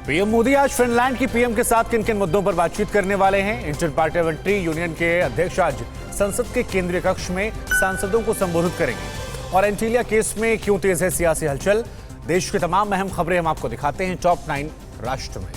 PM Modi आज Finland की PM के साथ किन किन मुद्दों पर बातचीत करने वाले हैं। इंटर पार्लियामेंट्री यूनियन के अध्यक्ष आज संसद के केंद्रीय कक्ष में सांसदों को संबोधित करेंगे। और एंटीलिया केस में क्यों तेज है सियासी हलचल, देश की तमाम अहम खबरें हम आपको दिखाते हैं टॉप 9 राष्ट्र में।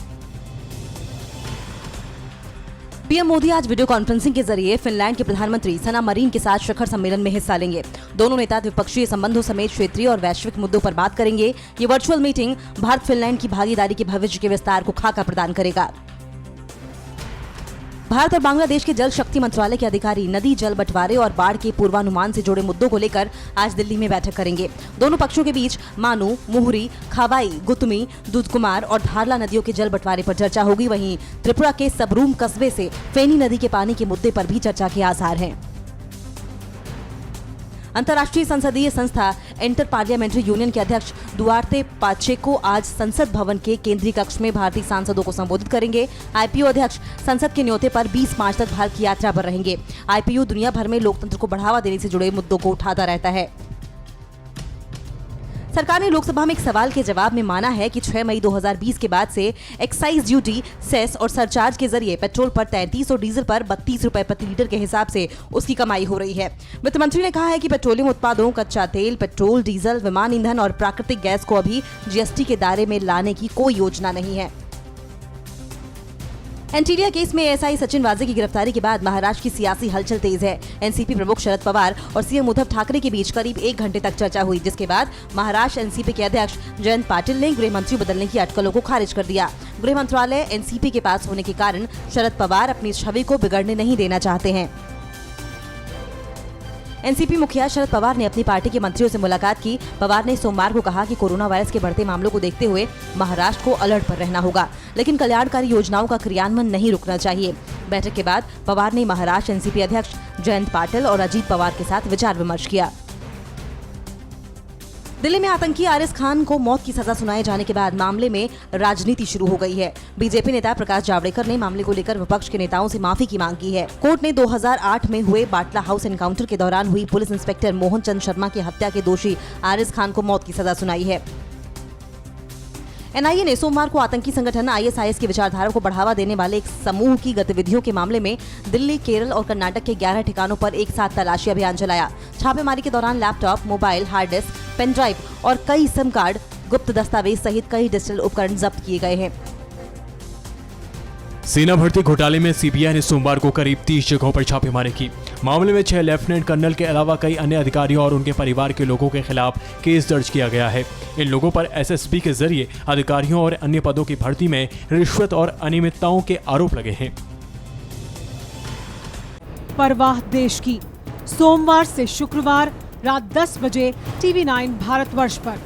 पीएम मोदी आज वीडियो कॉन्फ्रेंसिंग के जरिए फिनलैंड के प्रधानमंत्री सना मरीन के साथ शिखर सम्मेलन में हिस्सा लेंगे। दोनों नेता द्विपक्षीय संबंधों समेत क्षेत्रीय और वैश्विक मुद्दों पर बात करेंगे। ये वर्चुअल मीटिंग भारत फिनलैंड की भागीदारी के भविष्य के विस्तार को खाका प्रदान करेगा। भारत और बांग्लादेश के जल शक्ति मंत्रालय के अधिकारी नदी जल बंटवारे और बाढ़ के पूर्वानुमान से जुड़े मुद्दों को लेकर आज दिल्ली में बैठक करेंगे। दोनों पक्षों के बीच मानू, मुहुरी, खाबाई, गुतमी, दूधकुमार और धारला नदियों के जल बंटवारे पर चर्चा होगी। वहीं त्रिपुरा के सबरूम कस्बे से फेनी नदी के पानी के मुद्दे पर भी चर्चा के आसार हैं। अंतर्राष्ट्रीय संसदीय संस्था इंटर पार्लियामेंट्री यूनियन के अध्यक्ष दुआर्ते पाचेको आज संसद भवन के केंद्रीय कक्ष में भारतीय सांसदों को संबोधित करेंगे। आईपीयू अध्यक्ष संसद के न्योते पर 20 मार्च तक भारत की यात्रा पर रहेंगे। आईपीयू दुनिया भर में लोकतंत्र को बढ़ावा देने से जुड़े मुद्दों को उठाता रहता है। सरकार ने लोकसभा में एक सवाल के जवाब में माना है कि 6 मई 2020 के बाद से एक्साइज ड्यूटी, सेस और सरचार्ज के जरिए पेट्रोल पर 33 और डीजल पर 32 रुपए प्रति लीटर के हिसाब से उसकी कमाई हो रही है। वित्त मंत्री ने कहा है कि पेट्रोलियम उत्पादों, कच्चा तेल, पेट्रोल, डीजल, विमान ईंधन और प्राकृतिक गैस को अभी जीएसटी के दायरे में लाने की कोई योजना नहीं है। एंटीलिया केस में एएसआई सचिन वाजे की गिरफ्तारी के बाद महाराष्ट्र की सियासी हलचल तेज है। एनसीपी प्रमुख शरद पवार और सीएम उद्धव ठाकरे के बीच करीब 1 घंटे तक चर्चा हुई, जिसके बाद महाराष्ट्र एनसीपी के अध्यक्ष जयंत पाटिल ने गृह मंत्री बदलने की अटकलों को खारिज कर दिया। गृह मंत्रालय एनसीपी के पास होने के कारण शरद पवार अपनी छवि को बिगड़ने नहीं देना चाहते हैं। एनसीपी मुखिया शरद पवार ने अपनी पार्टी के मंत्रियों से मुलाकात की। पवार ने सोमवार को कहा कि कोरोना वायरस के बढ़ते मामलों को देखते हुए महाराष्ट्र को अलर्ट पर रहना होगा, लेकिन कल्याणकारी योजनाओं का क्रियान्वयन नहीं रुकना चाहिए। बैठक के बाद पवार ने महाराष्ट्र एनसीपी अध्यक्ष जयंत पाटिल और अजीत पवार के साथ विचार विमर्श किया। दिल्ली में आतंकी आरिस खान को मौत की सजा सुनाए जाने के बाद मामले में राजनीति शुरू हो गई है। बीजेपी नेता प्रकाश जावड़ेकर ने मामले को लेकर विपक्ष के नेताओं से माफी की मांग की है। कोर्ट ने 2008 में हुए बाटला हाउस एनकाउंटर के दौरान हुई पुलिस इंस्पेक्टर मोहन चंद शर्मा की हत्या के दोषी आरिस खान को मौत की सजा सुनाई है। एनआईए ने सोमवार को आतंकी संगठन आईएसआईएस की विचारधारा को बढ़ावा देने वाले एक समूह की गतिविधियों के मामले में दिल्ली, केरल और कर्नाटक के 11 ठिकानों पर एक साथ तलाशी अभियान चलाया। छापेमारी के दौरान laptop, mobile, hard disk, pen drive और कई सिम कार्ड, गुप्त दस्तावेज सहित कई डिजिटल उपकरण जब्त किए गए हैं। सेना भर्ती घोटाले में सीबीआई ने सोमवार को करीब 30 जगहों पर छापेमारी की। मामले में 6 लेफ्टिनेंट कर्नल के अलावा कई अन्य अधिकारियों और उनके परिवार के लोगों के खिलाफ केस दर्ज किया गया है। इन लोगों पर एसएसबी के जरिए अधिकारियों और अन्य पदों की भर्ती में रिश्वत और अनियमितताओं के आरोप लगे हैं। परवाह देश की, सोमवार से शुक्रवार रात 10 बजे TV9 भारतवर्ष पर।